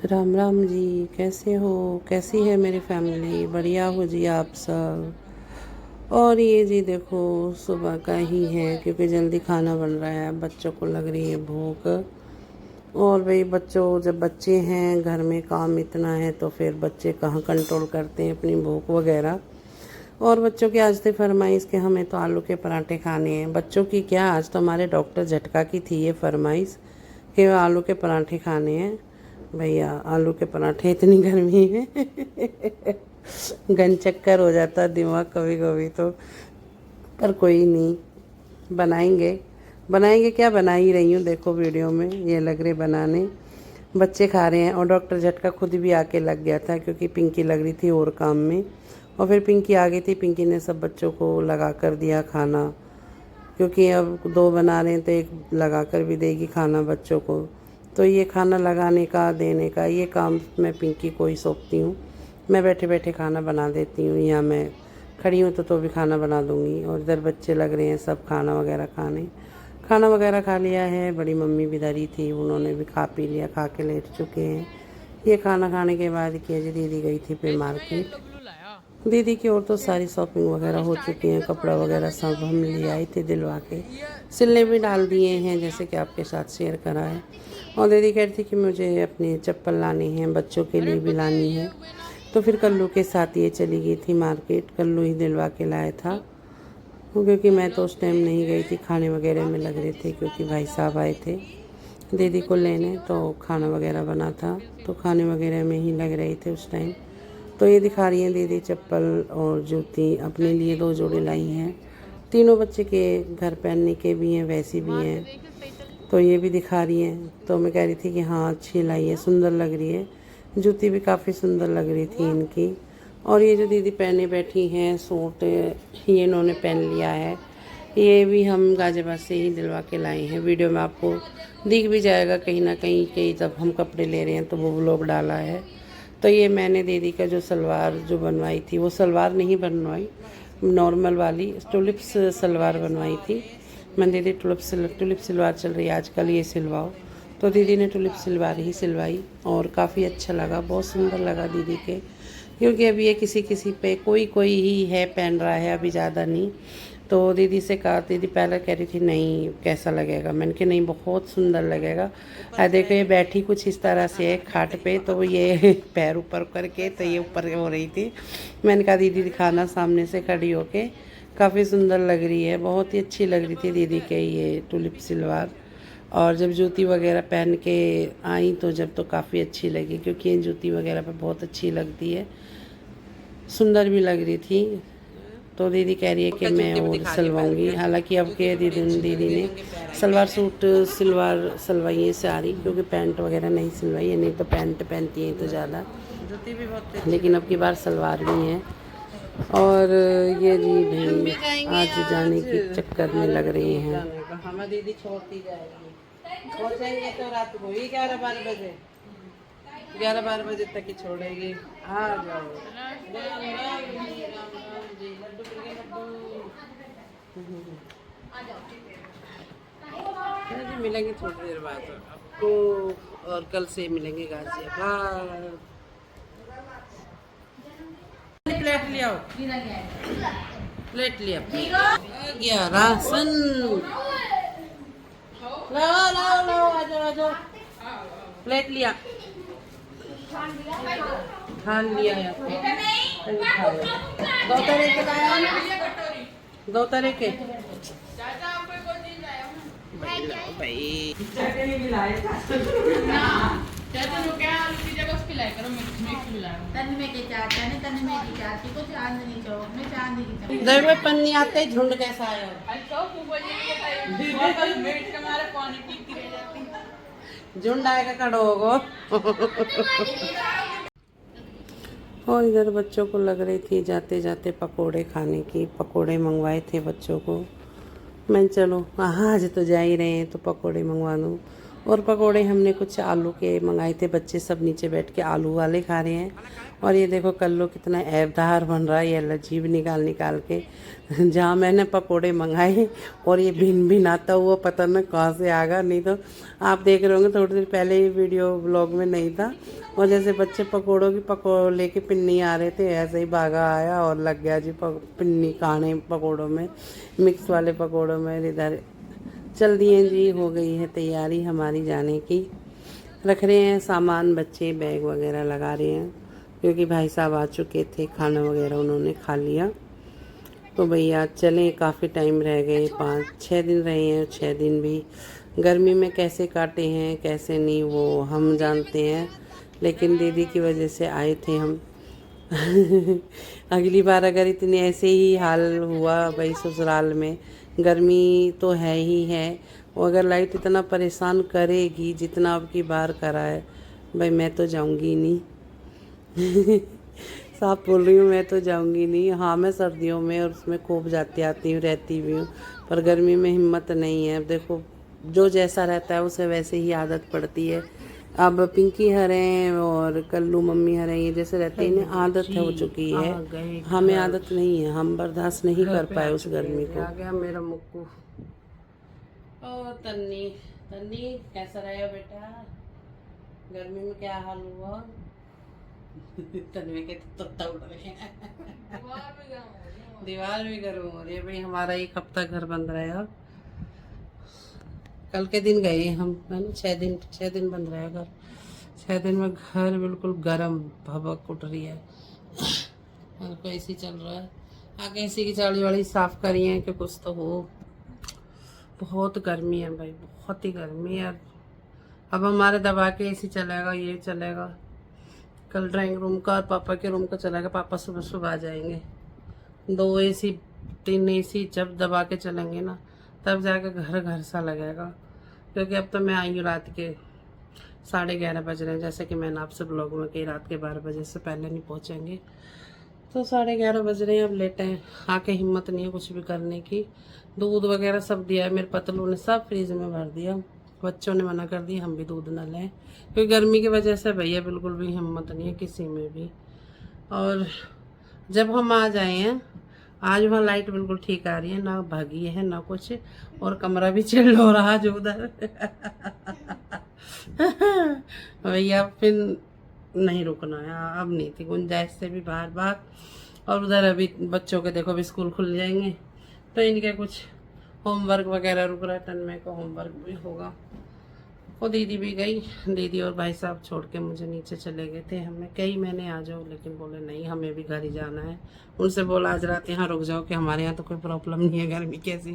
राम राम जी, कैसे हो? कैसी है मेरी फैमिली? बढ़िया हो जी आप सब। और ये जी देखो, सुबह का ही है क्योंकि जल्दी खाना बन रहा है। बच्चों को लग रही है भूख। और भाई बच्चों, जब बच्चे हैं घर में, काम इतना है तो फिर बच्चे कहाँ कंट्रोल करते हैं अपनी भूख वगैरह। और बच्चों की आज थी फरमाइश कि हमें तो आलू के पराठे खाने हैं। बच्चों की क्या, आज तो हमारे डॉक्टर झटका की थी ये फरमाइश कि आलू के पराठे खाने हैं। भैया आलू के पराठे, इतनी गर्मी में गन चक्कर हो जाता है दिमाग कभी कभी तो। पर कोई नहीं, बनाएंगे। बनाएंगे क्या, बना ही रही हूँ, देखो वीडियो में ये लग रहे बनाने। बच्चे खा रहे हैं और डॉक्टर झटका खुद भी आके लग गया था क्योंकि पिंकी लग रही थी और काम में। और फिर पिंकी आ गई थी, पिंकी ने सब बच्चों को लगा कर दिया खाना, क्योंकि अब दो बना रहे हैं तो एक लगा कर भी देगी खाना बच्चों को। तो ये खाना लगाने का, देने का, ये काम मैं पिंकी को ही सौंपती हूँ। मैं बैठे बैठे खाना बना देती हूँ, या मैं खड़ी हूँ तो भी खाना बना दूँगी। और इधर बच्चे लग रहे हैं सब खाना वगैरह खाने। खाना वगैरह खा लिया है, बड़ी मम्मी भी धरी थी, उन्होंने भी खा पी लिया, खा के लेट चुके हैं। ये खाना खाने के बाद किया जी, दीदी गई थी फिर मार्केट। दीदी की और तो सारी शॉपिंग वगैरह हो चुकी हैं, कपड़ा वगैरह सब हम ले आए थे दिलवा के। सिलने भी डाल दिए हैं जैसे कि आपके साथ शेयर करा है। और दीदी कह रही थी कि मुझे अपनी चप्पल लानी है, बच्चों के लिए भी लानी है। तो फिर कल्लू के साथ ये चली गई थी मार्केट, कल्लू ही दिलवा के लाया था। क्योंकि मैं तो उस टाइम नहीं गई थी, खाने वगैरह में लग रहे थे क्योंकि भाई साहब आए थे दीदी को लेने, तो खाना वगैरह बना था तो खाने वगैरह में ही लग रहे थे उस टाइम। तो ये दिखा रही हैं दीदी चप्पल और जूती, अपने लिए 2 जोड़े लाई हैं। तीनों बच्चे के घर पहनने के भी हैं, वैसी भी हैं। तो ये भी दिखा रही हैं। तो मैं कह रही थी कि हाँ अच्छी लाई है, सुंदर लग रही है। जूती भी काफ़ी सुंदर लग रही थी इनकी। और ये जो दीदी पहने बैठी हैं सूट, ये इन्होंने पहन लिया है। ये भी हम गाजियाबाद से ही दिलवा के लाए हैं। वीडियो में आपको दिख भी जाएगा कहीं ना कहीं कि जब हम कपड़े ले रहे हैं तो वो व्लॉग डाला है। तो ये मैंने दीदी का जो सलवार जो बनवाई थी, वो सलवार नहीं बनवाई, नॉर्मल वाली टुलिप्स सलवार बनवाई थी। मैंने दीदी टुलिप सलवार चल रही है आजकल, ये सिलवाओ। तो दीदी ने टुलिप सलवार ही सिलवाई और काफ़ी अच्छा लगा, बहुत सुंदर लगा दीदी के। क्योंकि अभी ये किसी किसी पे कोई कोई ही है पहन रहा है, अभी ज़्यादा नहीं। तो दीदी से कहा, दीदी पहले कह रही थी नहीं कैसा लगेगा, मैंने कहा नहीं बहुत सुंदर लगेगा। देखो ये बैठी कुछ इस तरह से है खाट पे, तो ये पैर ऊपर करके तो ये ऊपर हो रही थी। मैंने कहा दीदी दिखाना सामने से खड़ी होके, काफ़ी सुंदर लग रही है, बहुत ही अच्छी लग रही थी दीदी के ये टुलिप सलवार। और जब जूती वगैरह पहन के आई तो जब तो काफ़ी अच्छी लगी, क्योंकि ये जूती वगैरह पे बहुत अच्छी लगती है, सुंदर भी लग रही थी। तो दीदी कह रही है कि मैं और सिलवाऊंगी। हालांकि अब के दीदी ने सलवार सूट सिलवाई है सारी, क्योंकि पैंट वगैरह नहीं सिलवाई है, नहीं तो पैंट पहनती हैं तो ज़्यादा, लेकिन अब की बार सलवार भी है। और ये जी भाई आज जाने के चक्कर में लग रही हैं। हम दीदी छोड़ती जाएगी, पहुँचेंगे तो रात को ही 11-12 बजे, 11-12 बजे तक ही छोड़ेगी। आ जाओ। राम राम जी, राम राम जी, लड्डू मिल गए, लड्डू। जी मिलेंगे थोड़ी देर बाद आपको, और कल से मिलेंगे गाजियाबाद। प्लेट ले आओ, प्लेट ले आओ। गया राशन, लाओ लाओ लाओ, आ जाओ आ जाओ, प्लेट लिया, खान लिया है आपको। 2 तरह के लाया ना, 2 तरह के भाई। देखो पन्नी आते झुंड कैसा आया, झुंड आएगा खड़ो होगो। और इधर बच्चों को लग रही थी जाते जाते पकोड़े खाने की, पकोड़े मंगवाए थे बच्चों को। मैं चलो आज तो जा ही रहे हैं तो पकोड़े मंगवा दूँ। और पकोड़े हमने कुछ आलू के मंगाए थे, बच्चे सब नीचे बैठ के आलू वाले खा रहे हैं। और ये देखो कल्लू कितना ऐबदार बन रहा है, ये लजीब निकाल निकाल के। जहाँ मैंने पकोड़े मंगाए और ये भिन भिन आता हुआ पता न कहाँ से आ गया, नहीं तो आप देख रहे होंगे थोड़ी देर पहले ये वीडियो ब्लॉग में नहीं था। और जैसे बच्चे पकोड़ों की लेके पिन्नी आ रहे थे, ऐसे ही भागा आया और लग गया जी पिन्नी खाने पकोड़ों में, मिक्स वाले पकोड़ों में। इधर चल दिए जी, हो गई है तैयारी हमारी जाने की। रख रहे हैं सामान, बच्चे बैग वगैरह लगा रहे हैं क्योंकि भाई साहब आ चुके थे, खाना वगैरह उन्होंने खा लिया। तो भैया चलें, काफ़ी टाइम रह गए, 5-6 दिन रहे हैं। 6 दिन भी गर्मी में कैसे काटे हैं कैसे नहीं वो हम जानते हैं, लेकिन दीदी की वजह से आए थे हम। अगली बार अगर इतने ऐसे ही हाल हुआ भाई ससुराल में, गर्मी तो है ही है, और अगर लाइट इतना परेशान करेगी जितना अब की बार करा है, भाई मैं तो जाऊंगी नहीं। साफ बोल रही हूँ, मैं तो जाऊंगी नहीं। हाँ मैं सर्दियों में और उसमें खूब जाती आती हूँ, रहती भी हूँ, पर गर्मी में हिम्मत नहीं है। अब देखो जो जैसा रहता है उसे वैसे ही आदत पड़ती है। अब पिंकी हरें और कल्लू मम्मी हरें, ये जैसे रहते हैं इन्हें आदत हो चुकी है, हमें आदत नहीं है, हम बर्दाश्त नहीं कर पाए उस गर्मी को। आ गया मेरा मुक्कू। ओ तन्नी, तन्नी कैसा रहे हो बेटा, गर्मी में क्या हाल हुआ? तन्वी के तो उड़ रहे हैं। दीवार भी गर्म हो रही है भाई। हमारा एक हफ्ता घर बंद रहा, कल के दिन गए हम, है ना। 6 दिन बंद रहा घर। 6 दिन में घर बिल्कुल गर्म भभक उठ रही है। और कोई एसी चल रहा है, आगे एसी की चाली वाली साफ करी है कि कुछ तो हो। बहुत गर्मी है भाई, बहुत ही गर्मी है। अब हमारे दबा के एसी चलेगा, ये चलेगा। कल ड्राइंग रूम का और पापा के रूम का चलेगा, पापा सुबह सुबह आ जाएंगे। 2 एसी 3 एसी जब दबा के चलेंगे ना, तब जाकर घर घर सा लगेगा। क्योंकि अब तो मैं आई हूँ रात के 11:30 बज रहे हैं, जैसे कि मैंने आपसे ब्लॉग में कही रात के 12 बजे से पहले नहीं पहुँचेंगे। तो 11:30 बज रहे हैं, अब लेटे हैं। आके हिम्मत नहीं है कुछ भी करने की। दूध वगैरह सब दिया है, मेरे पतलू ने सब फ्रिज में भर दिया। बच्चों ने मना कर दिया हम भी दूध न लें, क्योंकि गर्मी की वजह से भैया बिल्कुल भी हिम्मत नहीं है किसी में भी। और जब हम आ जाए हैं, आज वहाँ लाइट बिल्कुल ठीक आ रही है, ना भागी है ना कुछ, और कमरा भी चिल्ड हो रहा जो उधर। भैया फिर नहीं रुकना है, अब नहीं थी गुंजाइश से भी बार बार। और उधर अभी बच्चों के देखो अभी स्कूल खुल जाएंगे, तो इनके कुछ होमवर्क वगैरह रुक रहा है, तन्मय का होमवर्क भी होगा। वो दीदी भी गई, दीदी और भाई साहब छोड़ के मुझे नीचे चले गए थे। हमें कही मैंने आ जाओ, लेकिन बोले नहीं हमें भी घर ही जाना है। उनसे बोला आज रात यहाँ रुक जाओ कि हमारे यहाँ तो कोई प्रॉब्लम नहीं है, गर्मी कैसी,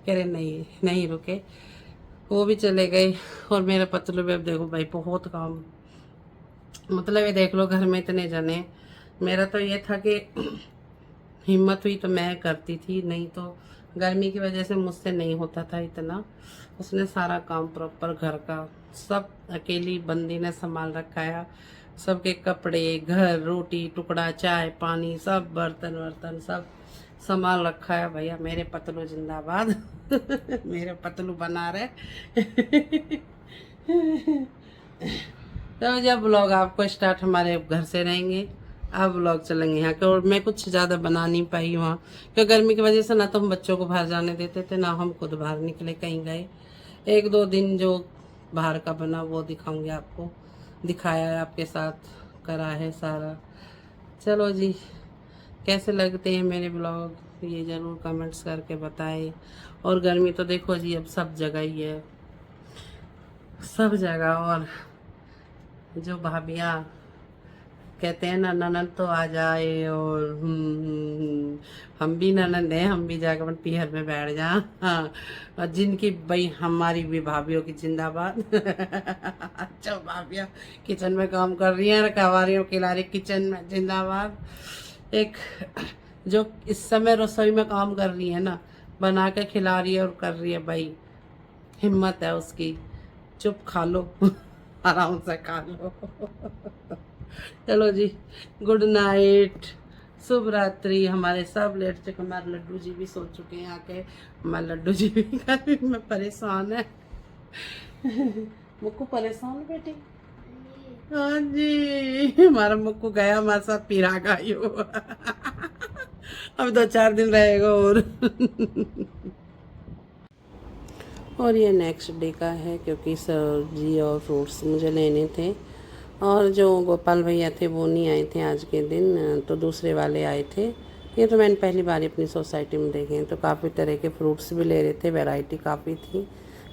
कह रहे नहीं नहीं रुके, वो भी चले गए। और मेरे पतलू भी अब देखो भाई बहुत काम, मतलब ये देख लो घर में इतने जने। मेरा तो ये था कि हिम्मत हुई तो मैं करती थी, नहीं तो गर्मी की वजह से मुझसे नहीं होता था इतना। उसने सारा काम प्रॉपर घर का सब अकेली बंदी ने संभाल रखा है। सबके कपड़े, घर, रोटी टुकड़ा, चाय पानी, सब बर्तन वर्तन सब संभाल रखा है भैया। मेरे पतलू जिंदाबाद। मेरे पतलू बना रहे। तो जब ब्लॉग आपको स्टार्ट हमारे घर से रहेंगे, अब ब्लॉग चलेंगे यहाँ के। और मैं कुछ ज़्यादा बना नहीं पाई वहाँ, क्योंकि गर्मी की वजह से ना तो हम बच्चों को बाहर जाने देते थे, ना हम खुद बाहर निकले कहीं गए। 1-2 दिन जो बाहर का बना वो दिखाऊंगी आपको, दिखाया है आपके साथ, करा है सारा। चलो जी, कैसे लगते हैं मेरे ब्लॉग ये ज़रूर कमेंट्स करके बताएं। और गर्मी तो देखो जी अब सब जगह ही है, सब जगह। और जो भाभियाँ कहते हैं ना ननद तो आ जाए, और हम भी ननद हैं, हम भी जाकर अपन पीहर में बैठ जा। हाँ, और जिनकी भाई हमारी भी भाभीियों की जिंदाबाद। अच्छा भाभियाँ किचन में काम कर रही हैं, रखवारियों खिला रही किचन में, जिंदाबाद। एक जो इस समय रसोई में काम कर रही है ना, बना के खिला रही है और कर रही है, भाई हिम्मत है उसकी। चुप खा लो, आराम से खा लो। चलो जी, गुड नाइट, शुभ रात्रि। हमारे सब लेट चुके, हमारे लड्डू जी भी सो चुके हैं आके। हमारे लड्डू जी भी गर्मी में परेशान है। मुक्कू परेशान बेटी। हाँ जी, हमारा मुक्कू गया हमारे साथ पीरा खाइयो। अब 2-4 दिन रहेगा और ये नेक्स्ट डे का है, क्योंकि सब्जी और फ्रूट्स मुझे लेने थे और जो गोपाल भैया थे वो नहीं आए थे आज के दिन, तो दूसरे वाले आए थे। ये तो मैंने पहली बार अपनी सोसाइटी में देखे हैं, तो काफ़ी तरह के फ्रूट्स भी ले रहे थे, वैरायटी काफ़ी थी।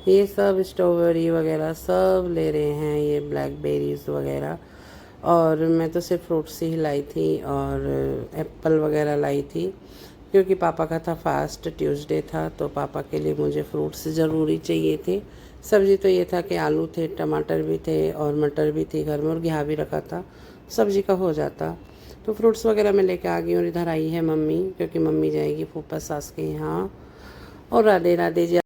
ये सब स्ट्रॉबेरी वगैरह सब ले रहे हैं, ये ब्लैकबेरीज वगैरह। और मैं तो सिर्फ फ्रूट्स ही लाई थी और एप्पल वगैरह लाई थी, क्योंकि पापा का था फास्ट, ट्यूसडे था, तो पापा के लिए मुझे फ्रूट्स ज़रूरी चाहिए थे। सब्ज़ी तो ये था कि आलू थे, टमाटर भी थे और मटर भी थी घर में, और घिया भी रखा था, सब्ज़ी का हो जाता। तो फ्रूट्स वगैरह मैं लेके आ गई और इधर आई है मम्मी, क्योंकि मम्मी जाएगी फूफा सास के यहाँ। और राधे राधे जी।